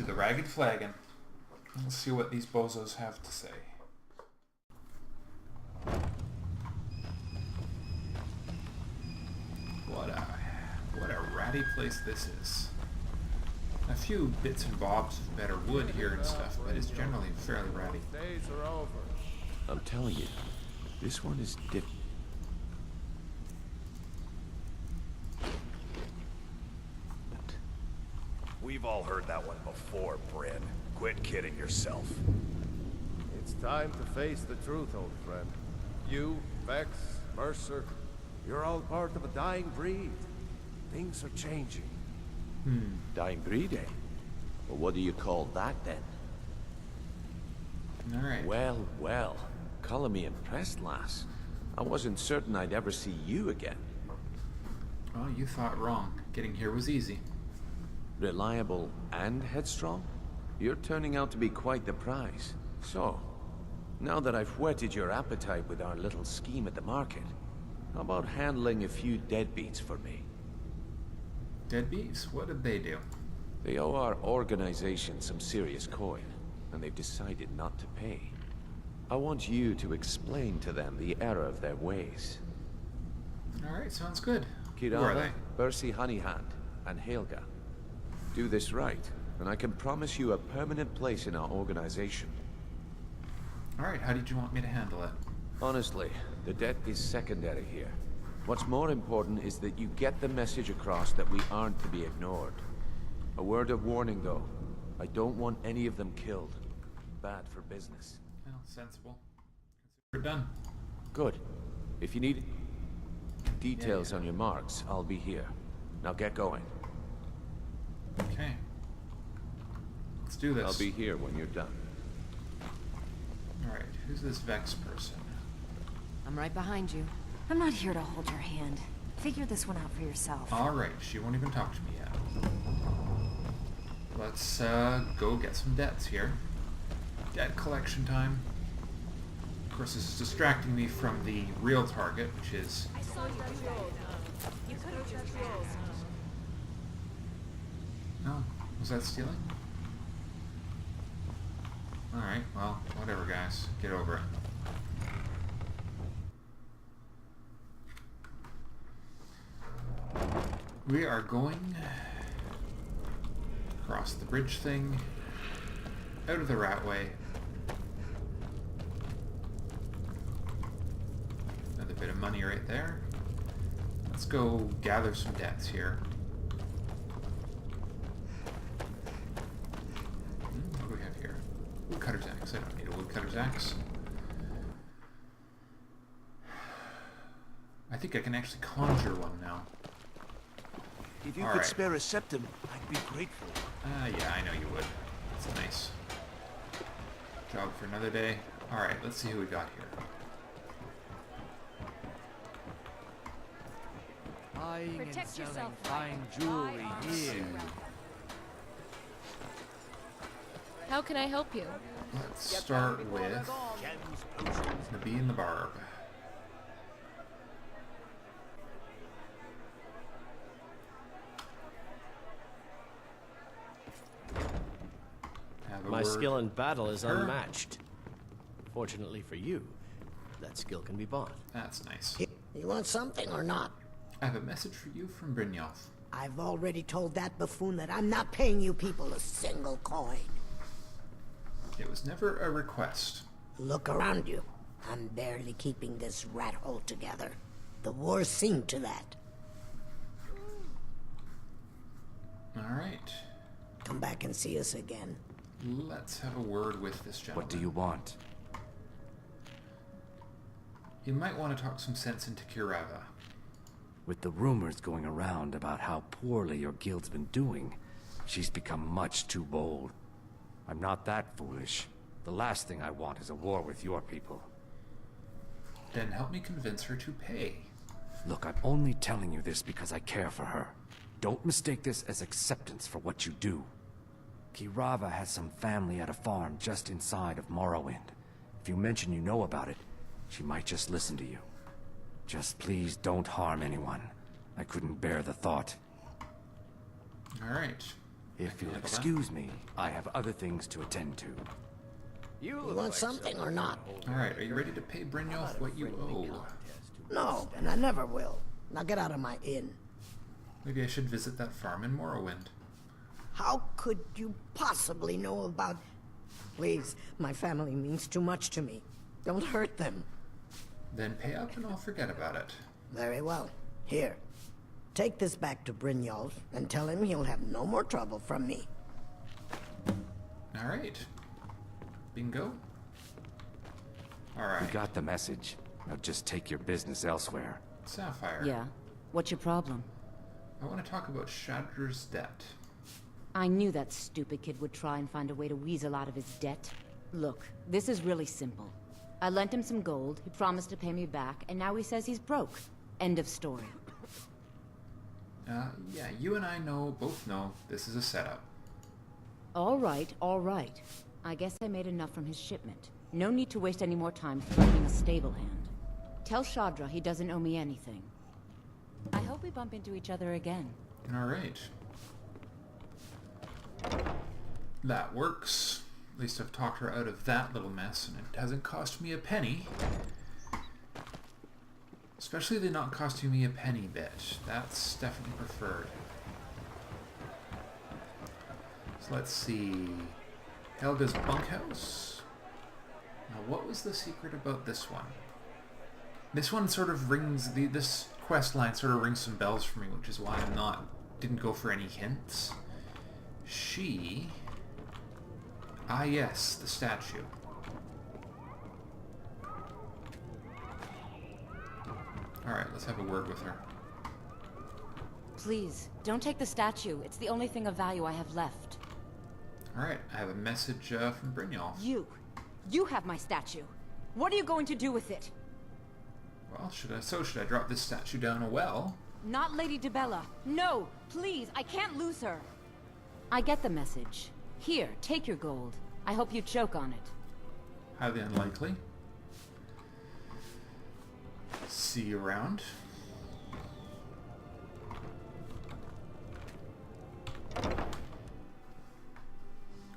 to the Ragged Flagon. Let's see what these bozos have to say. What a ratty place this is. A few bits and bobs of better wood here and stuff, but it's generally fairly ratty. Days are over. I'm telling you, this one is different. We've all heard that one before, Bryn. Quit kidding yourself. It's time to face the truth, old friend. You, Vex, Mercer, you're all part of a dying breed. Things are changing. Dying breed, eh? Well, what do you call that, then? Alright. Well, well. Calling me impressed, lass. I wasn't certain I'd ever see you again. Well, you thought wrong. Getting here was easy. Reliable and headstrong? You're turning out to be quite the prize. So, now that I've whetted your appetite with our little scheme at the market, how about handling a few deadbeats for me? Deadbeats? What did they do? They owe our organization some serious coin, and they've decided not to pay. I want you to explain to them the error of their ways. Alright, sounds good. Who are Kirava, they? Bercy Honeyhand, and Helga. Do this right, and I can promise you a permanent place in our organization. Alright, how did you want me to handle it? Honestly, the debt is secondary here. What's more important is that you get the message across that we aren't to be ignored. A word of warning, though. I don't want any of them killed. Bad for business. Well, sensible. Consider it done. Good. If you need details on your marks, I'll be here. Now get going. Okay. Let's do this. I'll be here when you're done. Alright, who's this Vex person? I'm right behind you. I'm not here to hold your hand. Figure this one out for yourself. Alright, she won't even talk to me yet. Let's go get some debts here. Debt collection time. Of course, this is distracting me from the real target, which is... I saw you do that. You could have just rolled. Oh, was that stealing? Alright, well, whatever, guys. Get over it. We are going across the bridge thing, out of the ratway. Another bit of money right there. Let's go gather some debts here. What do we have here? Woodcutter's axe. I don't need a woodcutter's axe. I think I can actually conjure one now. If you could spare a septum, I'd be grateful. Yeah, I know you would. That's a nice job for another day. Alright, let's see who we got here. Buying and Protect selling yourself, fine jewelry here. How can I help you? Let's start with Nabi and the Barb. My skill in battle is unmatched. Fortunately for you, that skill can be bought. That's nice. You want something or not? I have a message for you from Brynjolf. I've already told that buffoon that I'm not paying you people a single coin. It was never a request. Look around you. I'm barely keeping this rat hole together. The war's seen to that. Alright. Come back and see us again. Let's have a word with this gentleman. What do you want? You might want to talk some sense into Kirava. With the rumors going around about how poorly your guild's been doing, she's become much too bold. I'm not that foolish. The last thing I want is a war with your people. Then help me convince her to pay. Look, I'm only telling you this because I care for her. Don't mistake this as acceptance for what you do. Kirava has some family at a farm just inside of Morrowind. If you mention you know about it, she might just listen to you. Just please don't harm anyone. I couldn't bear the thought. Alright. If you'll handle that. excuse me, I have other things to attend to. You You look want like something someone or not? who holds Alright, are you ready to pay Brynjolf what you owe? No, and I never will. Now get out of my inn. Maybe I should visit that farm in Morrowind. How could you possibly know about... Please, my family means too much to me. Don't hurt them. Then pay up and I'll forget about it. Very well. Here. Take this back to Brynjolf and tell him he'll have no more trouble from me. Alright. Bingo. We Alright. got the message. Now just take your business elsewhere. Sapphire. Yeah. What's your problem? I want to talk about Shadra's debt. I knew that stupid kid would try and find a way to weasel out of his debt. Look, this is really simple. I lent him some gold, he promised to pay me back, and now he says he's broke. End of story. Yeah, you and I both know this is a setup. All right, all right. I guess I made enough from his shipment. No need to waste any more time threatening a stable hand. Tell Shadra he doesn't owe me anything. I hope we bump into each other again. Alright. That works. At least I've talked her out of that little mess, and it hasn't cost me a penny. Especially the not costing me a penny bit. That's definitely preferred. So let's see. Helga's bunkhouse. Now what was the secret about this one? This one sort of rings, this quest line sort of rings some bells for me, which is why didn't go for any hints. Ah yes, the statue. Alright, let's have a word with her. Please, don't take the statue. It's the only thing of value I have left. Alright, I have a message from Brynjolf. You have my statue. What are you going to do with it? Well, should I drop this statue down a well? Not Lady DeBella. No, please, I can't lose her. I get the message. Here, take your gold. I hope you choke on it. Highly unlikely. See you around.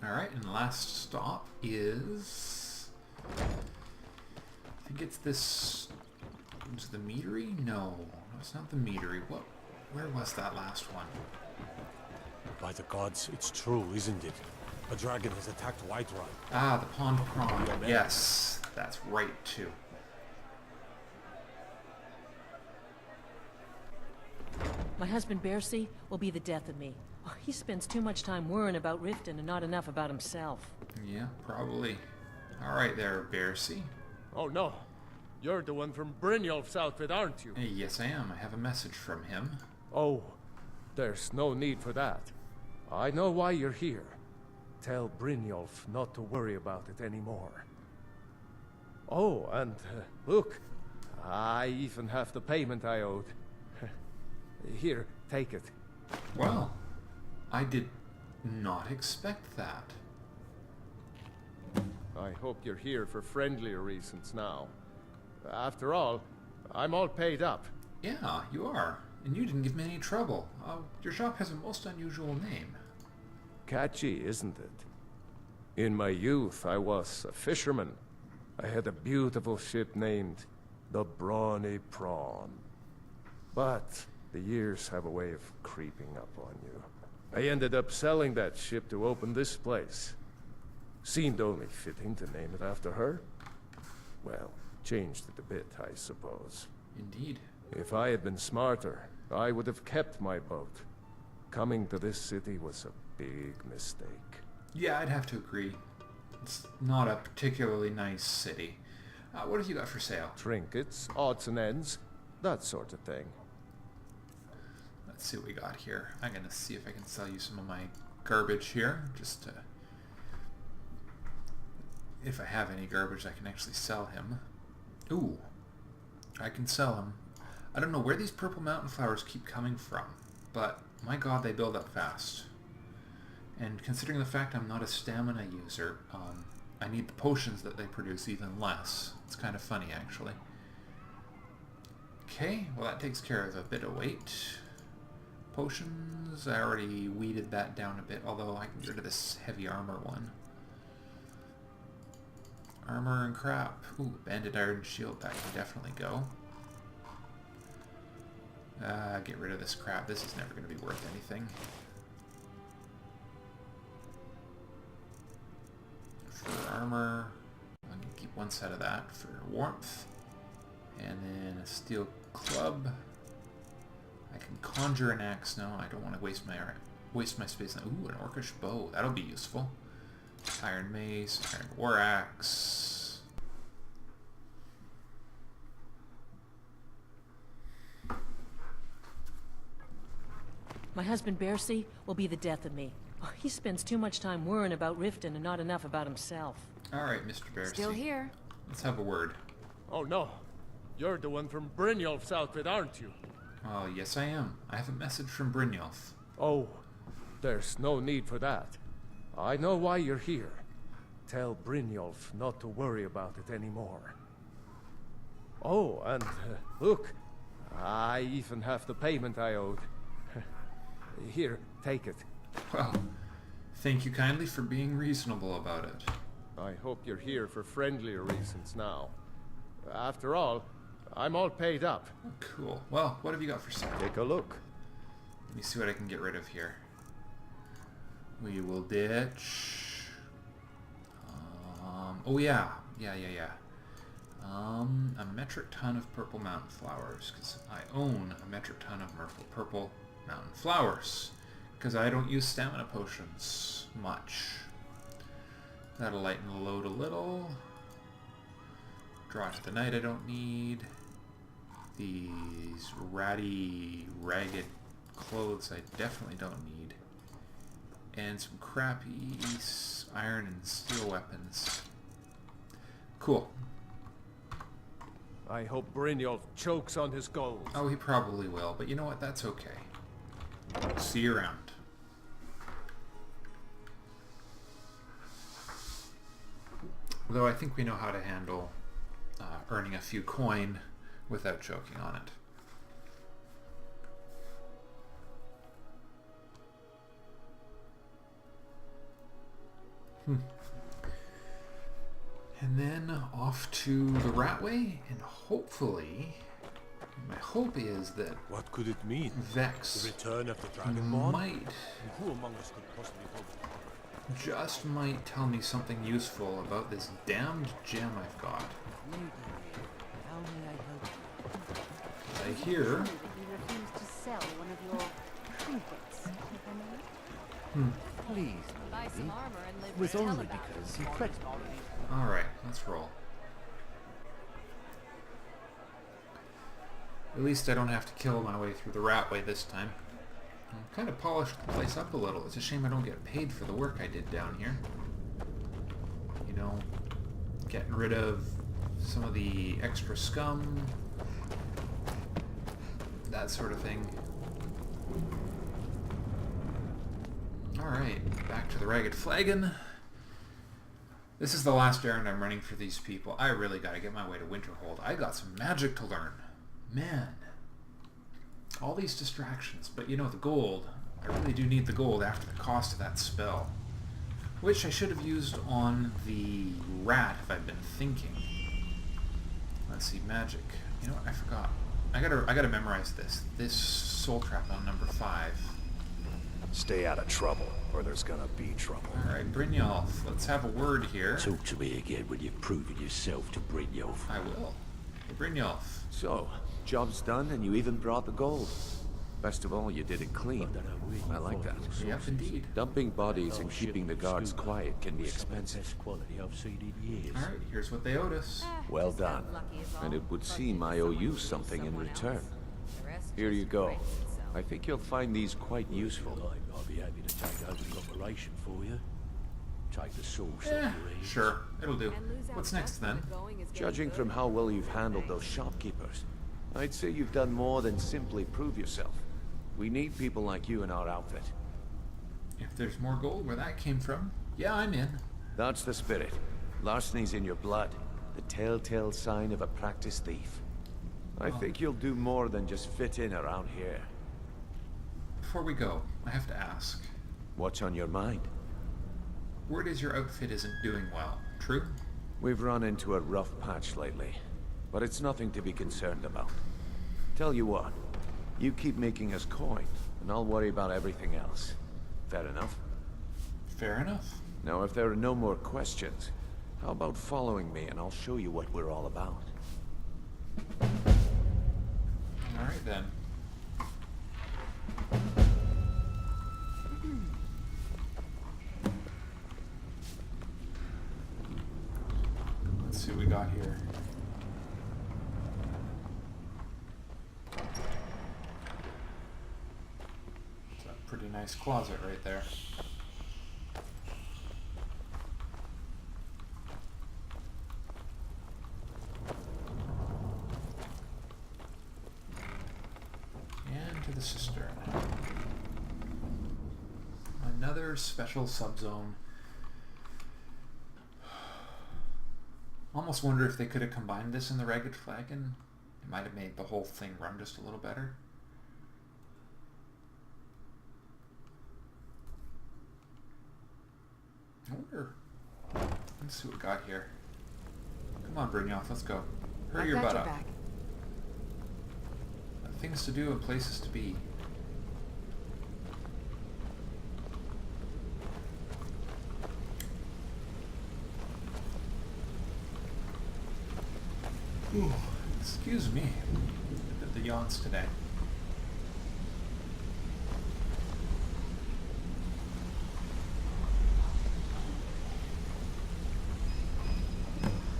Alright, and the last stop is... I think it's this... Is it the meadery? No, it's not the meadery. Where was that last one? By the gods, it's true, isn't it? A dragon has attacked Whiterun. Ah, the pond prawn. Yes, that's right too. My husband Bercy will be the death of me. Oh, he spends too much time worrying about Riften and not enough about himself. Yeah, probably. Alright there, Bercy. Oh no. You're the one from Brynjolf's outfit, aren't you? Yes, I am. I have a message from him. Oh, there's no need for that. I know why you're here. Tell Brynjolf not to worry about it anymore. Oh, and look, I even have the payment I owed. Here, take it. Well, I did not expect that. I hope you're here for friendlier reasons now. After all, I'm all paid up. Yeah, you are. And you didn't give me any trouble. Your shop has a most unusual name. Catchy, isn't it? In my youth, I was a fisherman. I had a beautiful ship named the Brawny Prawn. But the years have a way of creeping up on you. I ended up selling that ship to open this place. Seemed only fitting to name it after her. Well, changed it a bit, I suppose. Indeed. If I had been smarter, I would have kept my boat. Coming to this city was a big mistake. Yeah, I'd have to agree. It's not a particularly nice city. What have you got for sale? Trinkets, odds and ends, that sort of thing. Let's see what we got here. I'm gonna see if I can sell you some of my garbage here, just to... If I have any garbage I can actually sell him. Ooh, I can sell him. I don't know where these purple mountain flowers keep coming from, but my god, they build up fast. And considering the fact I'm not a stamina user, I need the potions that they produce even less. It's kind of funny, actually. Okay, well that takes care of a bit of weight. Potions, I already weeded that down a bit, although I can get rid of this heavy armor one. Armor and crap. Ooh, banded iron shield, that can definitely go. Get rid of this crap. This is never going to be worth anything. For armor, I'm going to keep one set of that for warmth. And then a steel club. I can conjure an axe. No, I don't want to waste my space. Ooh, an orcish bow. That'll be useful. Iron mace, iron war axe. My husband Bercy will be the death of me. Oh, he spends too much time worrying about Riften and not enough about himself. All right, Mr. Bercy. Still here. Let's have a word. Oh no. You're the one from Brynjolf's outfit, aren't you? Oh, yes I am. I have a message from Brynjolf. Oh, there's no need for that. I know why you're here. Tell Brynjolf not to worry about it anymore. Oh, and look, I even have the payment I owed. Here, take it. Well, thank you kindly for being reasonable about it. I hope you're here for friendlier reasons now. After all, I'm all paid up. Oh, cool. Well, what have you got for sale? Take a look. Let me see what I can get rid of here. We will ditch... oh yeah. A metric ton of purple mountain flowers, because I own a metric ton of purple mountain flowers, because I don't use stamina potions much. That'll lighten the load a little. Draw to the night I don't need. These ratty, ragged clothes I definitely don't need. And some crappy iron and steel weapons. Cool. I hope Brynjolf chokes on his gold. Oh, he probably will, but you know what? That's okay. See you around. Though I think we know how to handle earning a few coin without choking on it. And then off to the Ratway, and hopefully, my hope is that What could it mean? Vex The return of the Dragonborn? might, Who among us could possibly hope? just might tell me something useful about this damned gem I've got. I hear... You refused to sell one of your trinkets, if I may. Please, Buy some armor and live it was to tell only about it. because you threatened me. Alright, let's roll. At least I don't have to kill my way through the Ratway this time. I've kind of polished the place up a little. It's a shame I don't get paid for the work I did down here. You know, getting rid of some of the extra scum, that sort of thing. Alright, back to the Ragged Flagon. This is the last errand I'm running for these people. I really gotta get my way to Winterhold. I got some magic to learn. Man. All these distractions. But you know, the gold. I really do need the gold after the cost of that spell. Which I should have used on the rat if I'd been thinking. Let's see, magic. You know what? I forgot. I gotta memorize this. This soul trap on number 5. Stay out of trouble, or there's gonna be trouble. Alright, Brynjolf, let's have a word here. Talk to me again when you've proven yourself to Brynjolf. I will. Hey, Brynjolf. So, job's done and you even brought the gold. Best of all, you did it clean. I like that. Yep, indeed. Dumping bodies and keeping the guards quiet can be expensive. Quality I've seen in years. Alright, here's what they owed us. Well done. And it would seem I owe you something in return. Here you go. I think you'll find these quite useful. I'll be happy to take over the operation for you. Take the source of Eh, your ease. sure. It'll do. What's next then? Judging from how well you've handled those shopkeepers, I'd say you've done more than simply prove yourself. We need people like you in our outfit. If there's more gold where that came from, yeah, I'm in. That's the spirit. Larceny's in your blood. The telltale sign of a practiced thief. I think you'll do more than just fit in around here. before we go, I have to ask. What's on your mind? Word is your outfit isn't doing well, true? We've run into a rough patch lately, but it's nothing to be concerned about. Tell you what, you keep making us coin, and I'll worry about everything else. Fair enough? Fair enough. Now, if there are no more questions, how about following me and I'll show you what we're all about? Alright then. Let's see what we got here. It's a pretty nice closet right there. And to the cistern. Another special subzone. Almost wonder if they could have combined this in the Ragged Flagon. It might have made the whole thing run just a little better. I wonder. Let's see what we got here. Come on, Brynjolf, let's go. Hurry your butt up. Things to do and places to be. Ooh, excuse me. The yawns today.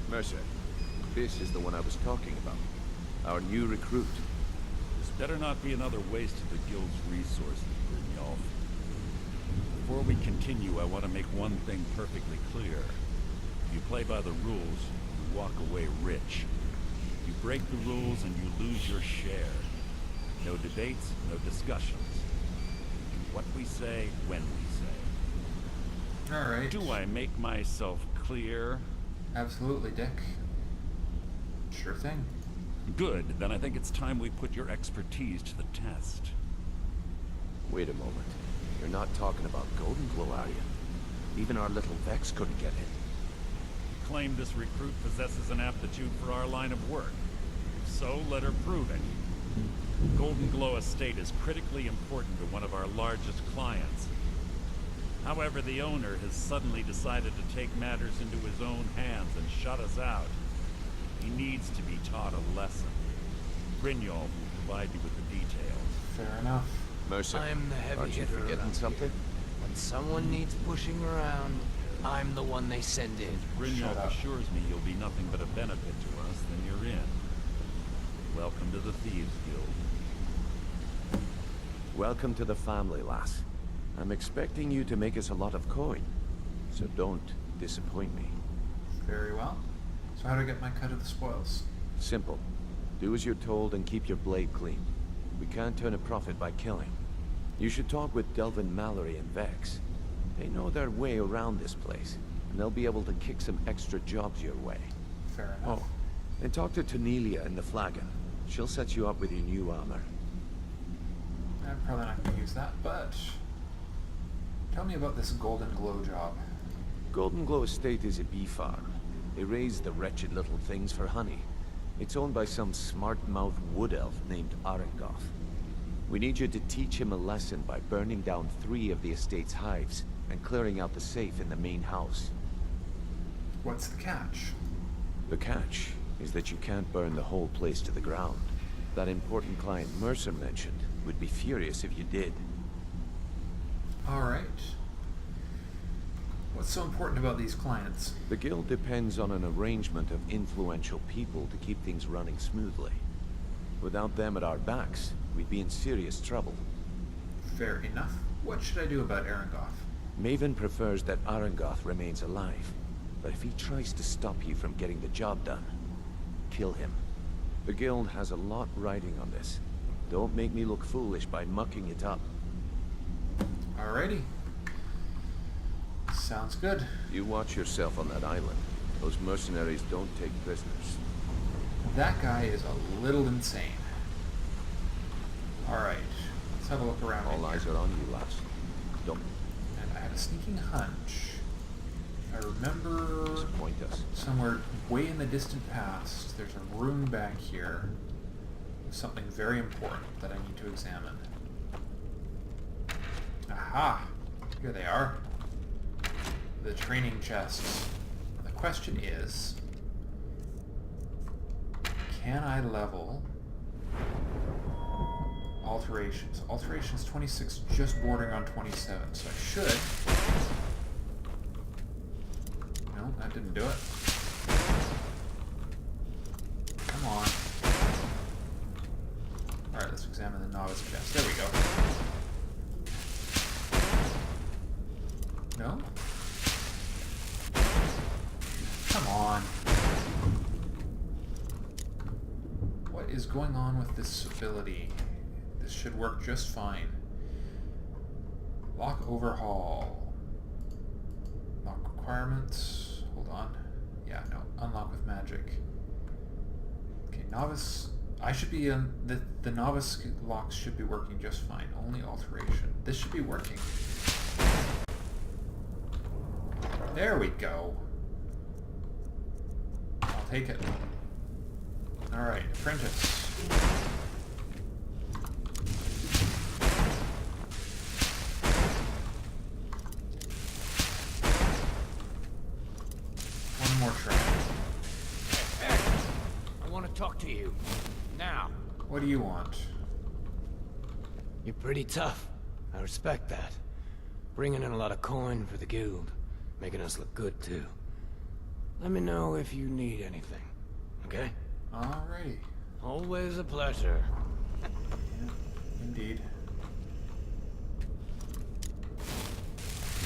Mercer, this is the one I was talking about. Our new recruit. This better not be another waste of the guild's resources, Brynjolf. Before we continue, I want to make one thing perfectly clear. If you play by the rules, you walk away rich. You break the rules and you lose your share. No debates, no discussions. What we say, when we say. Alright. Do I make myself clear? Absolutely, Dick. Sure thing. Good, then I think it's time we put your expertise to the test. Wait a moment. You're not talking about Golden Glow, are you? Even our little Vex couldn't get in. You claim this recruit possesses an aptitude for our line of work. If so, let her prove it. Golden Glow Estate is critically important to one of our largest clients. However, the owner has suddenly decided to take matters into his own hands and shut us out. He needs to be taught a lesson. Brynjolf will provide you with the details. Fair enough. Mercer, I'm the heavy aren't you hitter forgetting around something? here. When someone needs pushing around, I'm the one they send in. Brynjolf assures me you'll be nothing but a benefit to us, then you're in. Welcome to the Thieves Guild. Welcome to the family, lass. I'm expecting you to make us a lot of coin, so don't disappoint me. Very well. So how do I get my cut of the spoils? Simple. Do as you're told and keep your blade clean. We can't turn a profit by killing. You should talk with Delvin Mallory and Vex. They know their way around this place, and they'll be able to kick some extra jobs your way. Fair enough. Oh, and talk to Tanelia in the Flagon. She'll set you up with your new armor. I'm probably not going to use that, but... Tell me about this Golden Glow job. Golden Glow Estate is a bee farm. They raise the wretched little things for honey. It's owned by some smart-mouthed wood elf named Arengoth. We need you to teach him a lesson by burning down 3 of the estate's hives and clearing out the safe in the main house. What's the catch? The catch is that you can't burn the whole place to the ground. That important client Mercer mentioned would be furious if you did. Alright. What's so important about these clients? The guild depends on an arrangement of influential people to keep things running smoothly. Without them at our backs, we'd be in serious trouble. Fair enough. What should I do about Arengoth? Maven prefers that Arengoth remains alive, but if he tries to stop you from getting the job done, kill him. The guild has a lot riding on this. Don't make me look foolish by mucking it up. Alrighty. Sounds good. You watch yourself on that island. Those mercenaries don't take prisoners. That guy is a little insane. Alright. Let's have a look around. All eyes are on you, lass. Don't. And I have a sneaking hunch. I remember disappoint us. somewhere way in the distant past, there's a room back here with something very important that I need to examine. Aha! Here they are. The training chests. The question is, can I level alterations? Alterations 26, just bordering on 27, so I should. No, that didn't do it. Come on. Alright, let's examine the novice chest. There we go. No? Come on. What is going on with this ability? This should work just fine. Lock overhaul. Lock requirements. Hold on. Yeah, no. Unlock with magic. Okay, novice. I should be in the novice locks should be working just fine. Only alteration. This should be working. There we go. I'll take it. Alright, apprentice. One more try. Hey, I want to talk to you. Now. What do you want? You're pretty tough. I respect that. Bringing in a lot of coin for the guild. Making us look good, too. Let me know if you need anything. Okay? Alrighty. Always a pleasure. Yeah, indeed.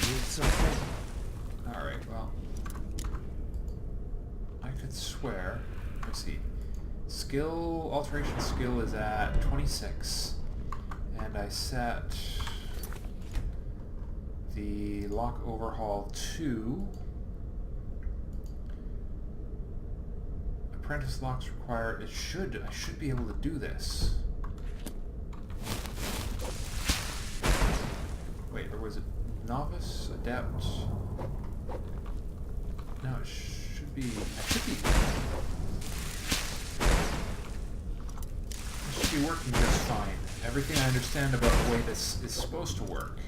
Need something? Alright, well. I could swear. Let's see. Skill, alteration skill is at 26. And I set the lock overhaul to apprentice locks require. I should be able to do this. Wait, or was it novice, adept? No, it should be. I should be working just fine. Everything I understand about the way this is supposed to work.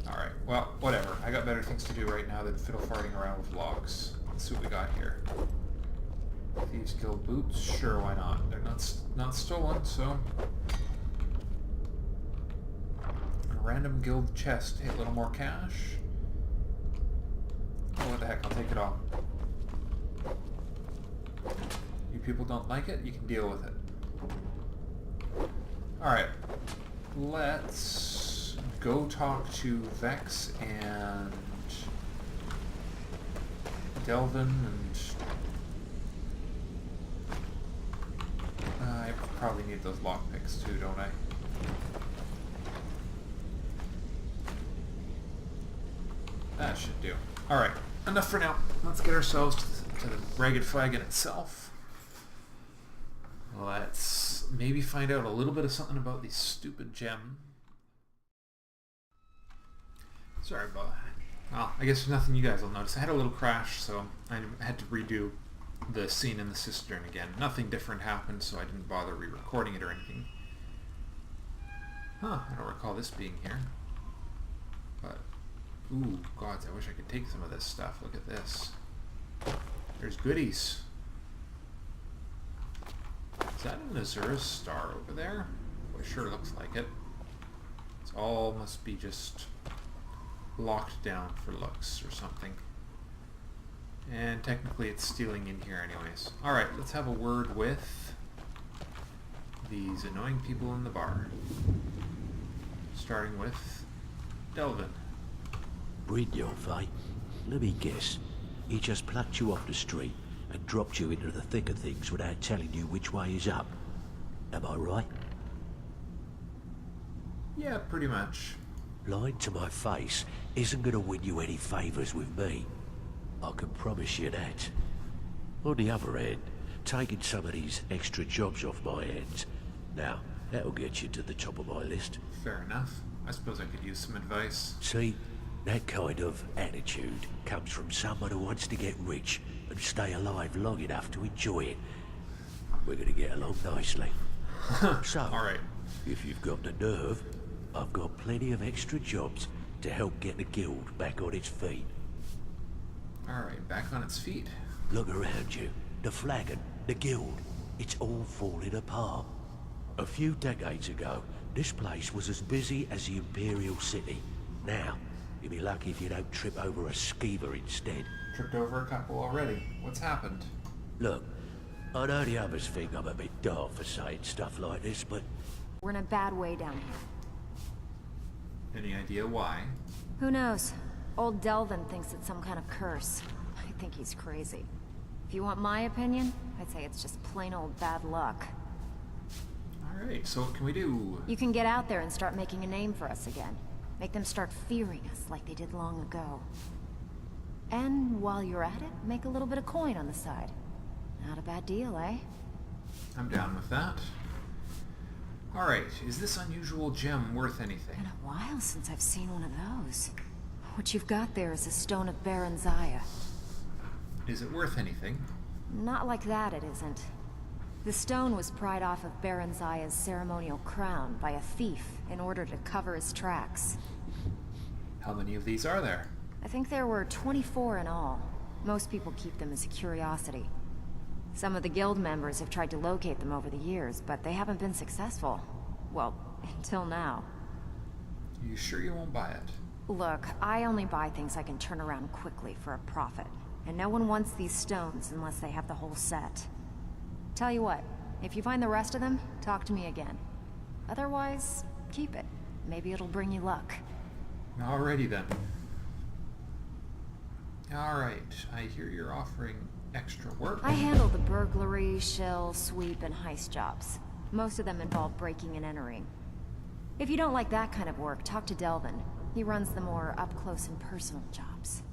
Alright, well, whatever. I got better things to do right now than fiddle farting around with logs. Let's see what we got here. Thieves Guild boots? Sure, why not? They're not stolen, so... A random guild chest. Hey, a little more cash? Oh, what the heck, I'll take it all. You people don't like it? You can deal with it. Alright. Let's go talk to Vex and Delvin and I probably need those lockpicks too, don't I? That should do. Alright, enough for now. Let's get ourselves to the Ragged Flagon itself. Let's maybe find out a little bit of something about these stupid gem. Sorry about that. Well, I guess there's nothing you guys will notice. I had a little crash, so I had to redo the scene in the cistern again. Nothing different happened, so I didn't bother re-recording it or anything. Huh, I don't recall this being here. But, ooh, gods, I wish I could take some of this stuff. Look at this. There's goodies. Is that an Azura's star over there? Well, it sure looks like it. It's all must be just locked down for looks or something. And technically it's stealing in here anyways. Alright, let's have a word with these annoying people in the bar. Starting with Delvin. Brynjolf, eh? Let me guess. He just plucked you off the street and dropped you into the thick of things without telling you which way is up. Am I right? Yeah, pretty much. Lying to my face isn't going to win you any favours with me. I can promise you that. On the other hand, taking some of these extra jobs off my hands. Now, That'll get you to the top of my list. Fair enough. I suppose I could use some advice. See, that kind of attitude comes from someone who wants to get rich and stay alive long enough to enjoy it. We're gonna get along nicely. So, alright. If you've got the nerve, I've got plenty of extra jobs to help get the guild back on its feet. Alright, back on its feet. Look around you. The flagon, the guild, it's all falling apart. A few decades ago, this place was as busy as the Imperial City. Now, you'll be lucky if you don't trip over a skeever instead. Tripped over a couple already. What's happened? Look, I know the others think I'm a bit daft for saying stuff like this, but... We're in a bad way down here. Any idea why? Who knows? Old Delvin thinks it's some kind of curse. I think he's crazy. If you want my opinion, I'd say it's just plain old bad luck. Alright, so what can we do? You can get out there and start making a name for us again. Make them start fearing us like they did long ago. And while you're at it, make a little bit of coin on the side. Not a bad deal, eh? I'm down with that. Alright, is this unusual gem worth anything? Been a while since I've seen one of those. What you've got there is a stone of Baron Zaya. Is it worth anything? Not like that, it isn't. The stone was pried off of Baron Zaya's ceremonial crown by a thief in order to cover his tracks. How many of these are there? I think there were 24 in all. Most people keep them as a curiosity. Some of the guild members have tried to locate them over the years, but they haven't been successful. Well, until now. You sure you won't buy it? Look, I only buy things I can turn around quickly for a profit. And no one wants these stones unless they have the whole set. Tell you what, if you find the rest of them, talk to me again. Otherwise, keep it. Maybe it'll bring you luck. Alrighty then. Alright, I hear you're offering extra work. I handle the burglary, shell, sweep, and heist jobs. Most of them involve breaking and entering. If you don't like that kind of work, talk to Delvin. He runs the more up-close and personal jobs.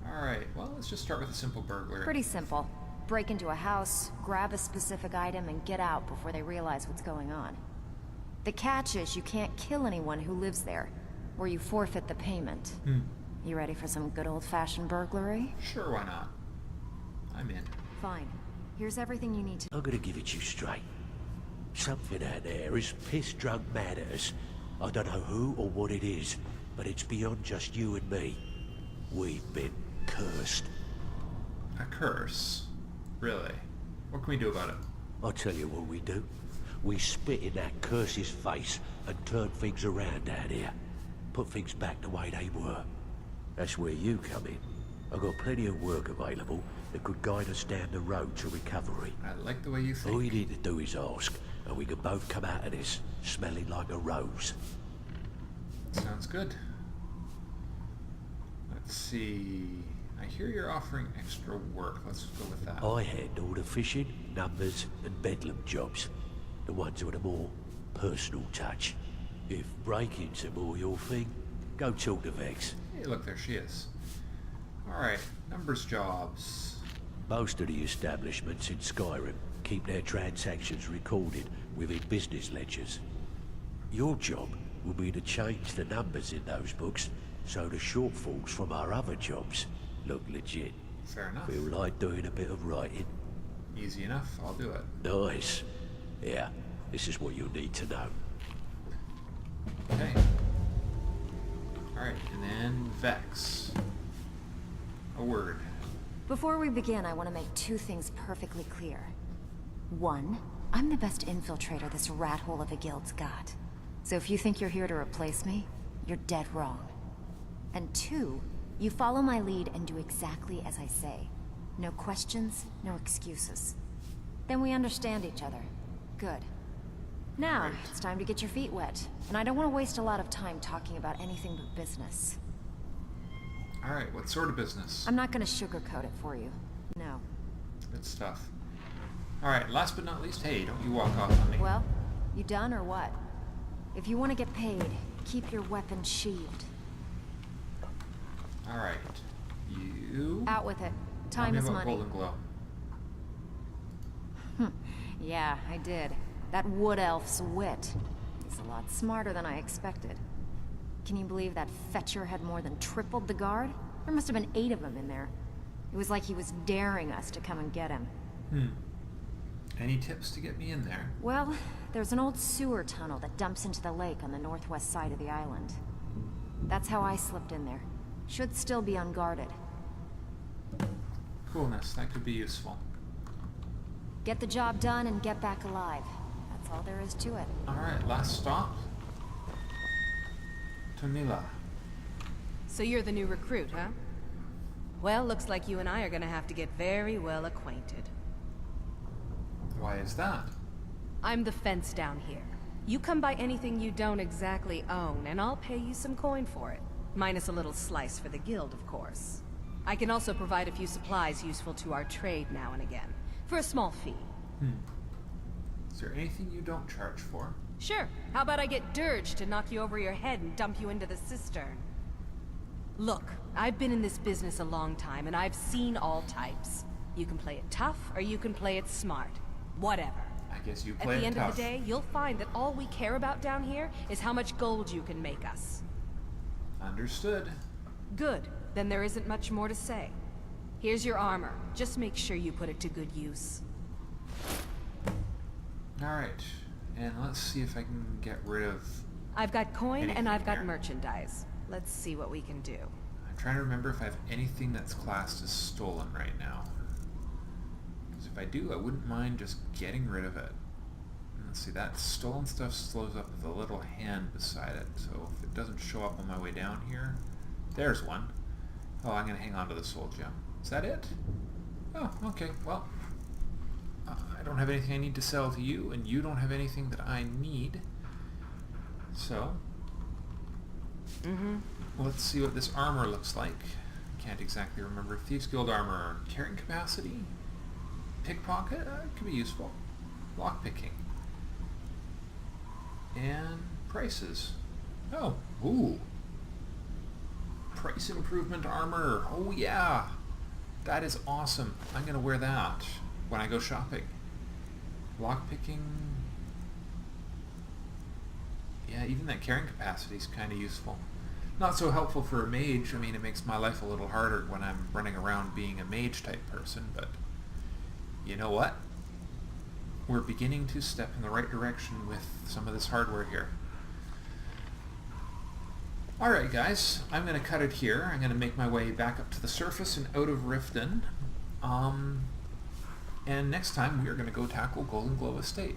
Alright, well, let's just start with a simple burglary. Pretty simple. Break into a house, grab a specific item, and get out before they realize what's going on. The catch is you can't kill anyone who lives there, or you forfeit the payment. You ready for some good old-fashioned burglary? Sure, why not? I'm in. Fine. Here's everything you need to... I'm gonna give it you straight. Something out there is piss-drunk mad at us. I don't know who or what it is, but it's beyond just you and me. We've been cursed. A curse? Really? What can we do about it? I'll tell you what we do. We spit in that curse's face and turn things around out here. Put things back the way they were. That's where you come in. I've got plenty of work available that could guide us down the road to recovery. I like the way you think. All you need to do is ask, and we can both come out of this smelling like a rose. Sounds good. Let's see... I hear you're offering extra work. Let's go with that. I handle the fishing, numbers, and bedlam jobs. The ones with a more personal touch. If breaking's more your thing, go talk to Vex. Hey, look, there she is. Alright, numbers jobs. Most of the establishments in Skyrim keep their transactions recorded within business ledgers. Your job will be to change the numbers in those books so the shortfalls from our other jobs look legit. Fair enough. Feel like doing a bit of writing? Easy enough, I'll do it. Nice. Yeah, this is what you'll need to know. Okay. Alright, and then Vex. A word. Before we begin, I want to make two things perfectly clear. One, I'm the best infiltrator this rat hole of a guild's got. So if you think you're here to replace me, you're dead wrong. And two, you follow my lead and do exactly as I say. No questions, no excuses. Then we understand each other. Good. Now, it's time to get your feet wet. And I don't want to waste a lot of time talking about anything but business. Alright, what sort of business? I'm not going to sugarcoat it for you. No. Good stuff. Alright, last but not least, hey, don't you walk off on me. Well, you done or what? If you want to get paid, keep your weapon sheathed. Alright. You... Out with it. Time is money. Golden Glow. Yeah, I did. That wood elf's wit. He's a lot smarter than I expected. Can you believe that fetcher had more than tripled the guard? There must have been 8 of them in there. It was like he was daring us to come and get him. Any tips to get me in there? Well, there's an old sewer tunnel that dumps into the lake on the northwest side of the island. That's how I slipped in there. Should still be unguarded. Coolness, that could be useful. Get the job done and get back alive. That's all there is to it. Alright, last stop. Tonilla. So you're the new recruit, huh? Well, looks like you and I are gonna have to get very well acquainted. Why is that? I'm the fence down here. You come by anything you don't exactly own, and I'll pay you some coin for it. Minus a little slice for the guild, of course. I can also provide a few supplies useful to our trade now and again, for a small fee. Is there anything you don't charge for? Sure. How about I get Dirge to knock you over your head and dump you into the cistern? Look, I've been in this business a long time, and I've seen all types. You can play it tough, or you can play it smart. Whatever. I guess you play it tough. At the end of the day, you'll find that all we care about down here is how much gold you can make us. Understood. Good. Then there isn't much more to say. Here's your armor. Just make sure you put it to good use. Alright. And let's see if I can get rid of... I've got coin and I've got here. merchandise. Let's see what we can do. I'm trying to remember if I have anything that's classed as stolen right now. Because if I do, I wouldn't mind just getting rid of it. And let's see, that stolen stuff slows up with a little hand beside it. So if it doesn't show up on my way down here... There's one. Oh, I'm going to hang on to the soul gem. Is that it? Oh, okay. Well, I don't have anything I need to sell to you, and you don't have anything that I need. So, let's see what this armor looks like. Can't exactly remember. Thieves Guild armor. Carrying capacity? Pickpocket? It could be useful. Lockpicking. And prices. Oh, ooh. Price improvement armor. Oh yeah. That is awesome. I'm going to wear that when I go shopping. Lockpicking. Yeah, even that carrying capacity is kind of useful. Not so helpful for a mage. I mean, it makes my life a little harder when I'm running around being a mage type person, but you know what? We're beginning to step in the right direction with some of this hardware here. Alright guys, I'm going to cut it here. I'm going to make my way back up to the surface and out of Riften. And next time we are going to go tackle Golden Glow Estate.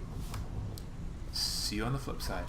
See you on the flip side.